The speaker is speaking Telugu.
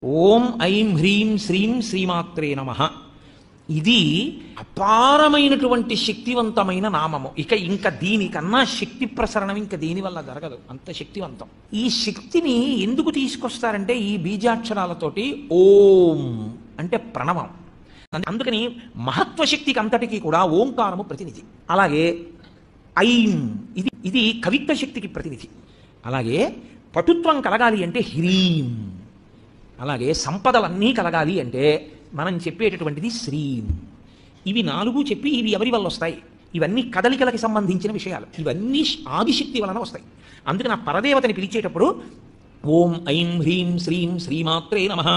ఓం ఐం హ్రీం శ్రీం శ్రీమాత్రే నమః. ఇది అపారమైనటువంటి శక్తివంతమైన నామము. ఇంకా దీనికన్నా శక్తి ప్రసరణం ఇంకా దీనివల్ల జరగదు, అంత శక్తివంతం. ఈ శక్తిని ఎందుకు తీసుకొస్తారంటే ఈ బీజాక్షరాలతోటి ఓం అంటే ప్రణవం. అందుకని మహత్వశక్తికి అంతటికీ కూడా ఓంకారము ప్రతినిధి. అలాగే ఐం ఇది కవిత్వ శక్తికి ప్రతినిధి. అలాగే పటుత్వం కలగాలి అంటే హ్రీం. అలాగే సంపదలన్నీ కలగాలి అంటే మనం చెప్పేటటువంటిది శ్రీం. ఇవి నాలుగు చెప్పి ఇవి ఎవరి వల్ల వస్తాయి? ఇవన్నీ కదలికలకి సంబంధించిన విషయాలు. ఇవన్నీ ఆదిశక్తి వలన వస్తాయి. అందుకని ఆ పరదేవతని పిలిచేటప్పుడు ఓం ఐం హ్రీం శ్రీం శ్రీమాత్రే నమః.